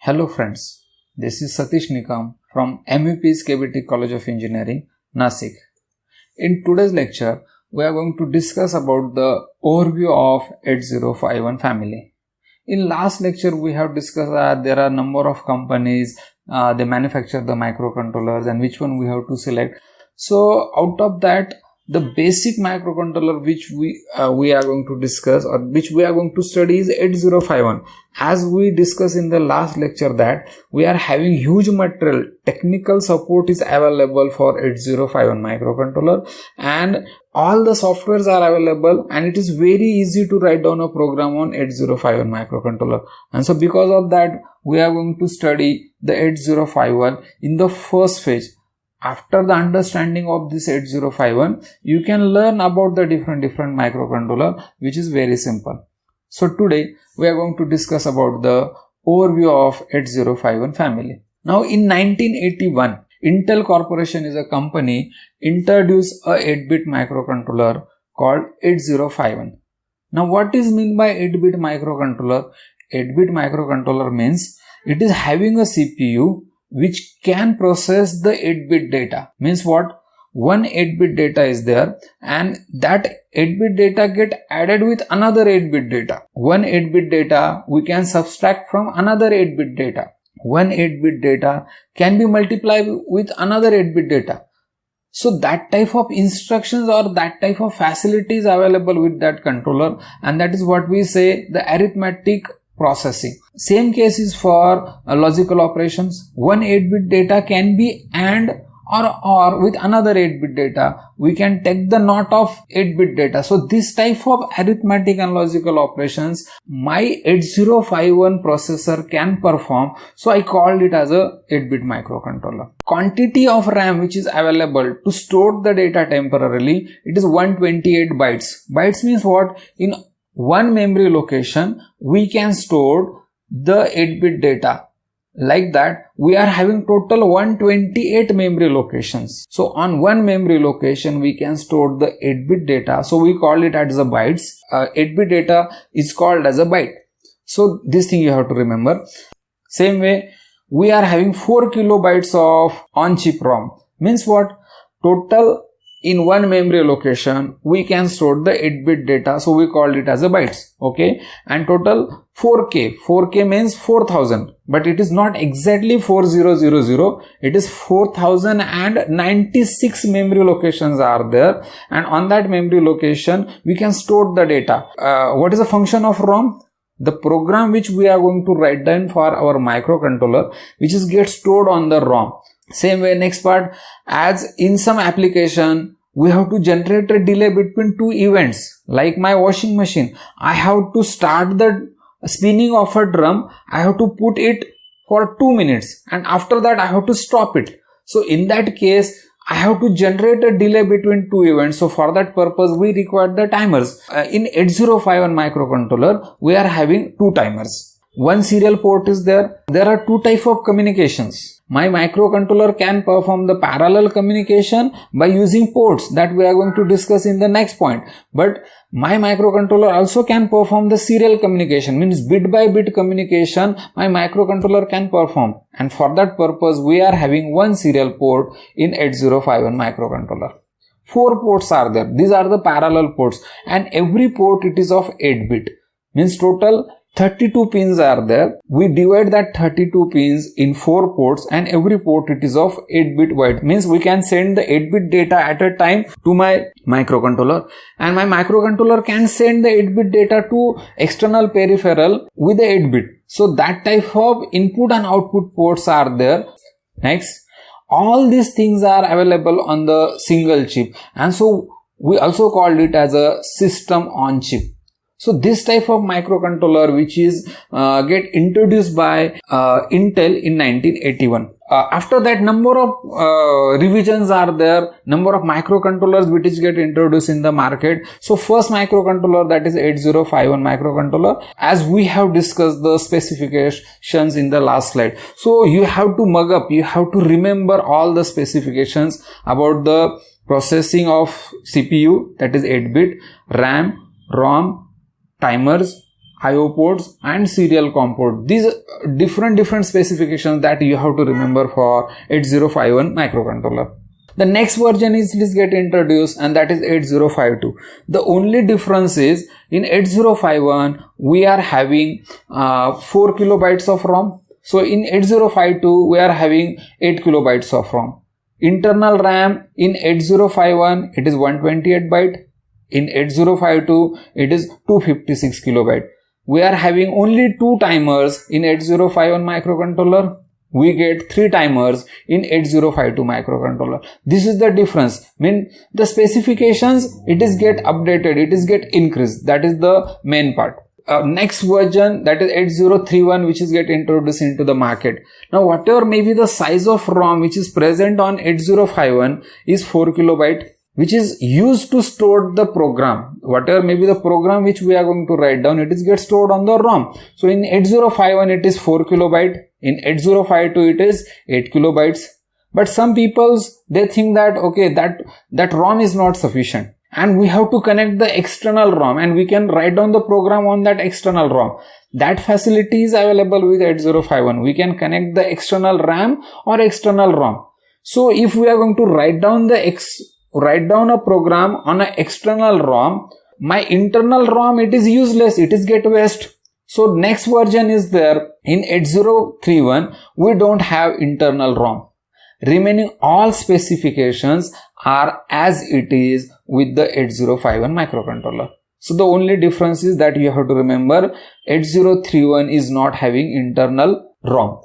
Hello friends, this is Satish Nikam from MEP's KBT College of Engineering, Nasik. In today's lecture, we are going to discuss about the overview of 8051 family. In last lecture, we have discussed that there are a number of companies, they manufacture the microcontrollers and which one we have to select. So out of that, the basic microcontroller which we are going to discuss or which we are going to study is 8051. As we discussed in the last lecture that we are having huge material, technical support is available for 8051 microcontroller and all the softwares are available and it is very easy to write down a program on 8051 microcontroller. And so because of that, we are going to study the 8051 in the first phase. After the understanding of this 8051, you can learn about the different microcontroller, which is very simple. So today we are going to discuss about the overview of 8051 family. Now in 1981, Intel Corporation is a company introduced a 8-bit microcontroller called 8051. Now what is meant by 8-bit microcontroller? 8-bit microcontroller means it is having a CPU which can process the 8-bit data. Means what? One 8-bit data is there and that 8-bit data get added with another 8-bit data. One 8-bit data we can subtract from another 8-bit data. One 8-bit data can be multiplied with another 8-bit data. So that type of instructions or that type of facilities available with that controller, and that is what we say the arithmetic processing. Same case is for logical operations. One 8-bit data can be AND or with another 8-bit data. We can take the NOT of 8-bit data. So this type of arithmetic and logical operations my 8051 processor can perform. So I called it as a 8-bit microcontroller. Quantity of RAM which is available to store the data temporarily, it is 128 bytes. Bytes means what? In one memory location, we can store the 8-bit data. Like that, we are having total 128 memory locations. So on one memory location, we can store the 8-bit data. So we call it as a bytes. 8-bit data is called as a byte. So this thing you have to remember. Same way, we are having 4 kilobytes of on-chip ROM. Means what? Total in one memory location, we can store the 8-bit data. So we called it as a bytes. Okay. And total 4K. 4K means 4000. But it is not exactly 4000. It is 4096 memory locations are there. And on that memory location, we can store the data. What is the function of ROM? The program which we are going to write down for our microcontroller, which is get stored on the ROM. Same way, next part, as in some application, we have to generate a delay between two events. Like my washing machine, I have to start the spinning of a drum, I have to put it for 2 minutes and after that I have to stop it. So in that case, I have to generate a delay between two events. So for that purpose, we require the timers. In 8051 microcontroller, we are having two timers. One serial port is there. There are two types of communications. My microcontroller can perform the parallel communication by using ports that we are going to discuss in the next point. But my microcontroller also can perform the serial communication, means bit by bit communication my microcontroller can perform. And for that purpose, we are having one serial port in 8051 microcontroller. 4 ports are there. These are the parallel ports and every port it is of 8-bit. Means total 32 pins are there. We divide that 32 pins in 4 ports and every port it is of 8-bit wide. Means we can send the 8-bit data at a time to my microcontroller and my microcontroller can send the 8-bit data to external peripheral with the 8-bit. So that type of input and output ports are there. Next, all these things are available on the single chip and so we also called it as a system on chip. So this type of microcontroller which is get introduced by Intel in 1981. After that, number of revisions are there, number of microcontrollers which get introduced in the market. So first microcontroller, that is 8051 microcontroller, as we have discussed the specifications in the last slide. So you have to mug up, you have to remember all the specifications about the processing of CPU, that is 8-bit, RAM, ROM, timers, IO ports and serial COM port. These different specifications that you have to remember for 8051 microcontroller. The next version is get introduced, and that is 8052. The only difference is in 8051 we are having 4 kilobytes of ROM. So in 8052 we are having 8 kilobytes of ROM. Internal RAM in 8051 it is 128 byte. In 8052 it is 256 kilobyte. We are having only 2 timers in 8051 microcontroller. We get 3 timers in 8052 microcontroller. This is the difference. Mean the specifications, it is get updated, it is get increased. That is the main part. Next version, that is 8031, which is get introduced into the market. Now whatever may be the size of ROM which is present on 8051 is 4 kilobyte, which is used to store the program. Whatever may be the program which we are going to write down, it is get stored on the ROM. So in 8051 it is 4 kilobyte. In 8052 it is 8 kilobytes. But some peoples, they think that okay, that ROM is not sufficient, and we have to connect the external ROM and we can write down the program on that external ROM. That facility is available with 8051. We can connect the external RAM or external ROM. So if we are going to write down a program on an external ROM, my internal ROM, it is useless, it is get waste. So next version is there. In 8031 we don't have internal ROM. Remaining all specifications are as it is with the 8051 microcontroller. So the only difference is that you have to remember 8031 is not having internal ROM.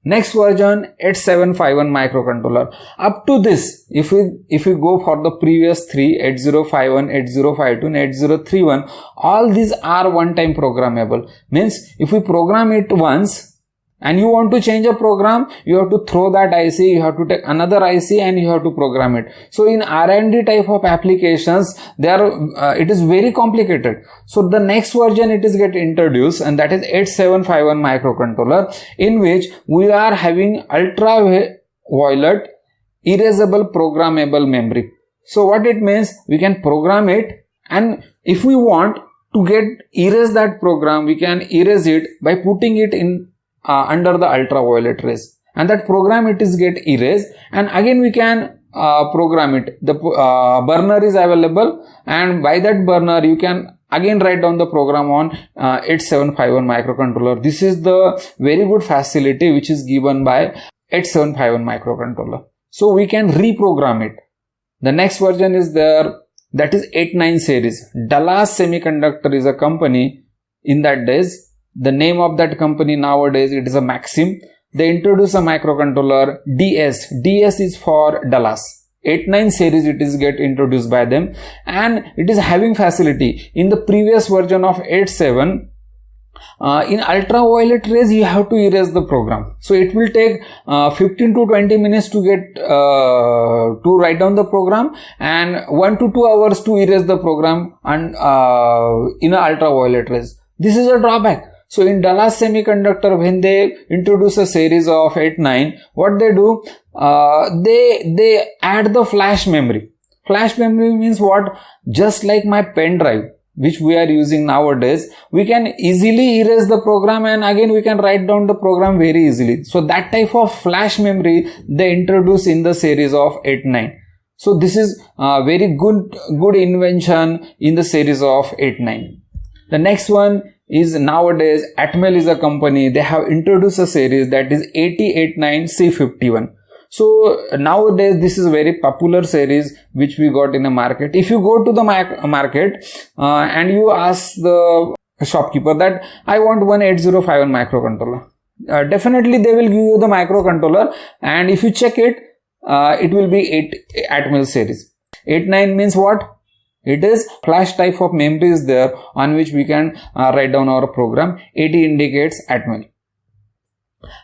Next version, 8751 microcontroller. Up to this, if we go for the previous 3, 8051, 8052 and 8031, all these are one-time programmable. Means if we program it once and you want to change a program, you have to throw that IC, you have to take another IC and you have to program it. So in R&D type of applications, it is very complicated. So the next version it is get introduced, and that is 8751 microcontroller, in which we are having ultraviolet erasable programmable memory. So what it means, we can program it, and if we want to erase that program, we can erase it by putting it in under the ultraviolet rays, and that program it is get erased, and again we can program it. The burner is available, and by that burner you can again write down the program on 8751 microcontroller. This is the very good facility which is given by 8751 microcontroller. So we can reprogram it. The next version is there, that is 89 series. Dallas Semiconductor is a company in that days. The name of that company nowadays, it is a Maxim. They introduce a microcontroller DS. DS is for Dallas. 89 series it is get introduced by them, and it is having facility. In the previous version of 87, in ultraviolet rays you have to erase the program. So it will take 15 to 20 minutes to get to write down the program, and 1 to 2 hours to erase the program, and in ultraviolet rays. This is a drawback. So in Dallas Semiconductor, when they introduce a series of 89, what they do, they add the flash memory. Flash memory means what? Just like my pen drive, which we are using nowadays, we can easily erase the program and again we can write down the program very easily. So that type of flash memory they introduce in the series of 89. So this is a very good invention in the series of 89. The next one is nowadays Atmel is a company. They have introduced a series that is 8089C51. So nowadays this is a very popular series which we got in the market. If you go to the market and you ask the shopkeeper that I want one 8051 microcontroller, definitely they will give you the microcontroller, and if you check it, it will be 8 Atmel series. 89 means what? It is flash type of memory is there on which we can write down our program. 80 indicates Atmel.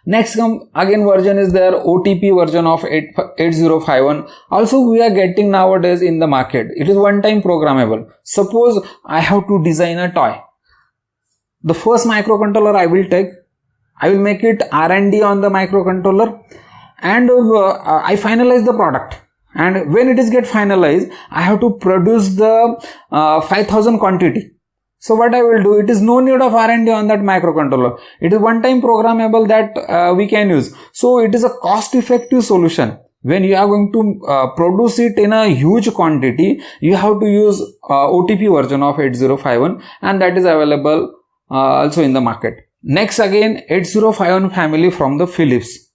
Next again version is there, OTP version of 8051. Also we are getting nowadays in the market. It is one time programmable. Suppose I have to design a toy. The first microcontroller I will make it R&D on the microcontroller, and I finalize the product. And when it is get finalized, I have to produce the 5000 quantity. So what I will do, it is no need of R&D on that microcontroller. It is one time programmable that we can use. So it is a cost effective solution. When you are going to produce it in a huge quantity, you have to use OTP version of 8051, and that is available also in the market. Next again, 8051 family from the Philips.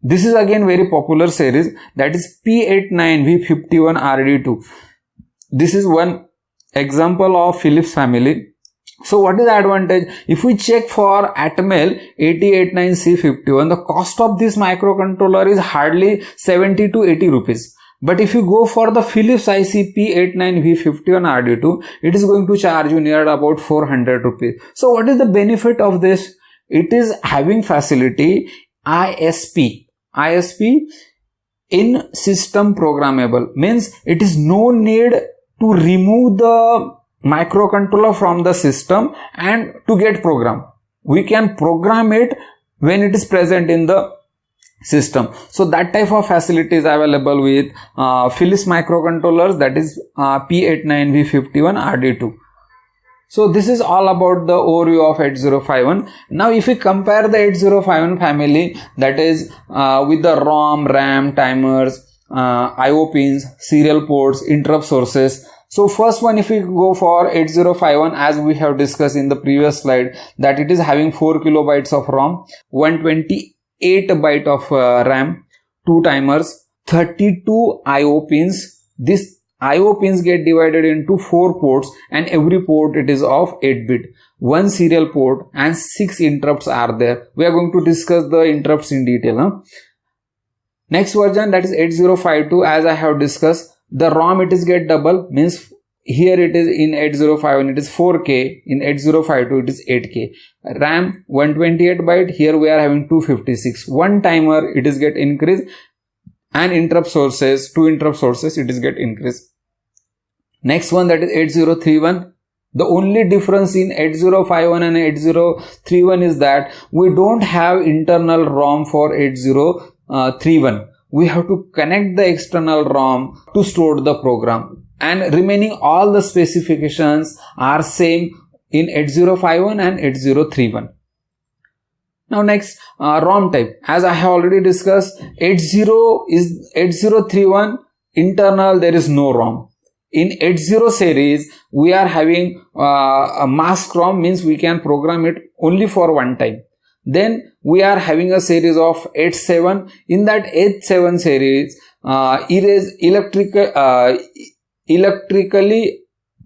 This is again very popular series, that is P89V51RD2. This is one example of Philips family. So what is the advantage? If we check for Atmel 8089C51, the cost of this microcontroller is hardly 70 to 80 rupees. But if you go for the Philips IC P89V51RD2, it is going to charge you near about 400 rupees. So what is the benefit of this? It is having facility ISP in system programmable, means it is no need to remove the microcontroller from the system and to get program. We can program it when it is present in the system. So that type of facility is available with Philips microcontrollers, that is P89V51RD2. So this is all about the overview of 8051. Now if we compare the 8051 family, that is with the ROM, RAM, timers, IO pins, serial ports, interrupt sources. So first one, if we go for 8051, as we have discussed in the previous slide, that it is having 4 kilobytes of ROM, 128 byte of RAM, 2 timers, 32 IO pins. This IO pins get divided into 4 ports, and every port it is of 8-bit. 1 serial port and 6 interrupts are there. We are going to discuss the interrupts in detail. Next version, that is 8052, as I have discussed. The ROM it is get double, means here it is in 8051 it is 4K, in 8052 it is 8K. RAM 128 byte, here we are having 256. 1 timer it is get increased, and interrupt sources, 2 interrupt sources it is get increased. Next one, that is 8031. The only difference in 8051 and 8031 is that we don't have internal ROM for 8031. We have to connect the external ROM to store the program, and remaining all the specifications are same in 8051 and 8031. Now next, ROM type. As I have already discussed, 8031 internal, there is no ROM. In 80 series, we are having a mask ROM, means we can program it only for one time. Then we are having a series of 87. In that 87 series, electrically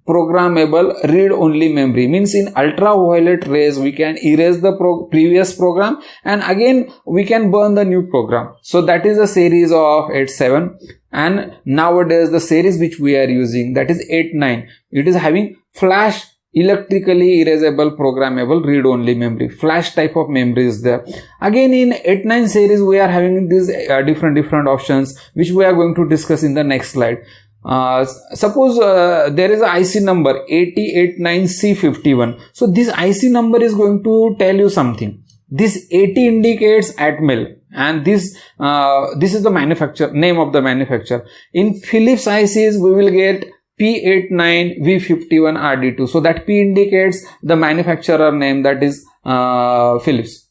programmable read-only memory, means in ultraviolet rays we can erase the previous program, and again we can burn the new program. So that is a series of 87. And nowadays the series which we are using, that is 89. It is having flash electrically erasable programmable read-only memory. Flash type of memory is there. Again in 89 series we are having these different options, which we are going to discuss in the next slide. Suppose there is a IC number 8089C51. So this IC number is going to tell you something. This 80 indicates Atmel, and this is the manufacturer, name of the manufacturer. In Philips ICs we will get P89V51RD2. So that P indicates the manufacturer name, that is Philips.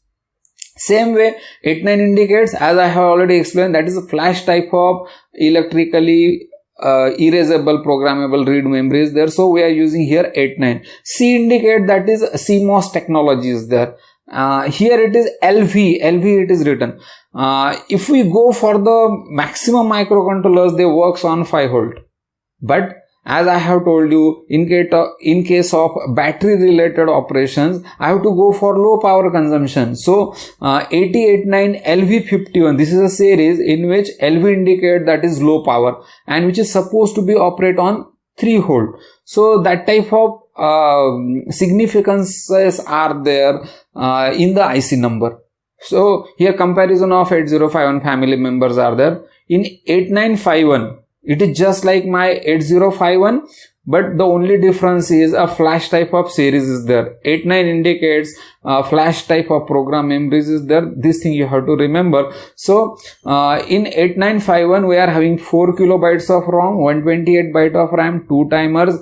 Same way 89 indicates, as I have already explained, that is a flash type of electrically erasable programmable read memory is there. So we are using here 89. C indicate, that is CMOS technology is there. Here it is LV it is written. If we go for the maximum microcontrollers, they works on 5 volt. But as I have told you, in case of battery related operations, I have to go for low power consumption. So 8089 LV51, this is a series in which LV indicate that is low power, and which is supposed to be operate on 3 volt. So that type of significances are there in the IC number. So here comparison of 8051 family members are there. In 8951, it is just like my 8051, but the only difference is a flash type of series is there. 89 indicates flash type of program memories is there. This thing you have to remember. So in 8951 we are having 4 kilobytes of ROM, 128 byte of RAM, 2 timers,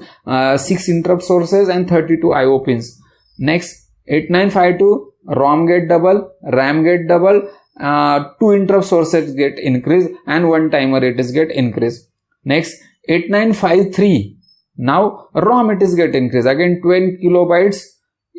6 interrupt sources and 32 IO pins. Next 8952 ROM get double, RAM get double, 2 interrupt sources get increased and 1 timer it is get increased. Next 8953, now ROM it is get increased, again 12 kilobytes,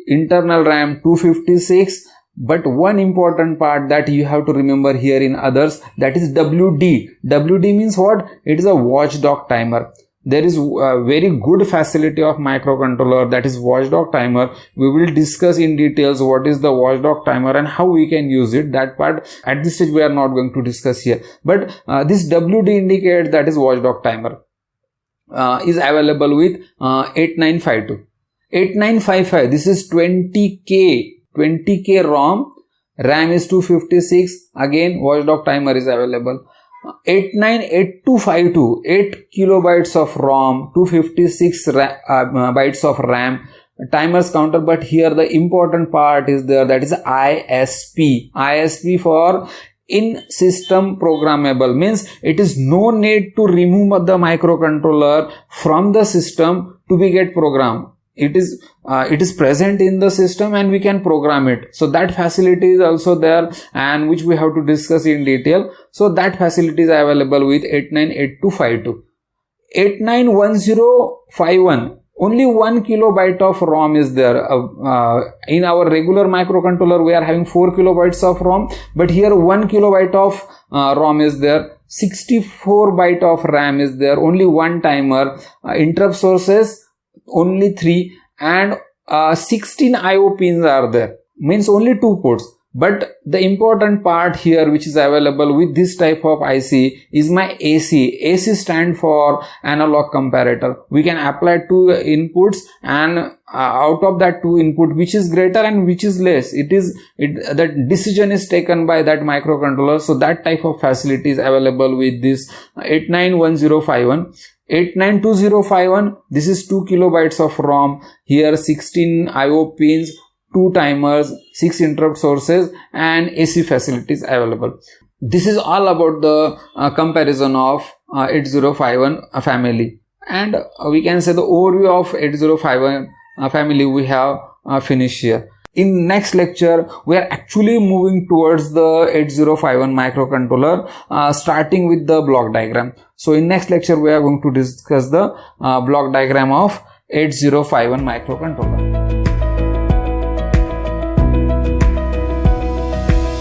internal RAM 256, but one important part that you have to remember here in others, that is WD. WD means what? It is a watchdog timer. There is a very good facility of microcontroller, that is watchdog timer. We will discuss in details what is the watchdog timer and how we can use it. That part at this stage we are not going to discuss here, but this WD indicates that is watchdog timer is available with 8952. 8955, this is 20K ROM, RAM is 256, again watchdog timer is available. 898252, 8 kilobytes of ROM, 256 bytes of RAM, timers counter, but here the important part is there, that is ISP. ISP for in system programmable, means it is no need to remove the microcontroller from the system to be get programmed. It is present in the system and we can program it. So that facility is also there, and which we have to discuss in detail. So that facility is available with 898252. 891051, only 1 kilobyte of ROM is there. In our regular microcontroller we are having 4 kilobytes of ROM, but here 1 kilobyte of ROM is there. 64 byte of RAM is there, only 1 timer, interrupt sources only 3, and 16 IO pins are there, means only 2 ports. But the important part here which is available with this type of IC is my AC. AC stand for analog comparator. We can apply 2 inputs, and out of that 2 input, which is greater and which is less, the decision is taken by that microcontroller. So that type of facility is available with this 891051. 892051, this is 2 kilobytes of ROM, here 16 IO pins, 2 timers, 6 interrupt sources and AC facilities available. This is all about the comparison of 8051 family, and we can say the overview of 8051 family we have finished here. In next lecture, we are actually moving towards the 8051 microcontroller, starting with the block diagram. So in next lecture, we are going to discuss the block diagram of 8051 microcontroller.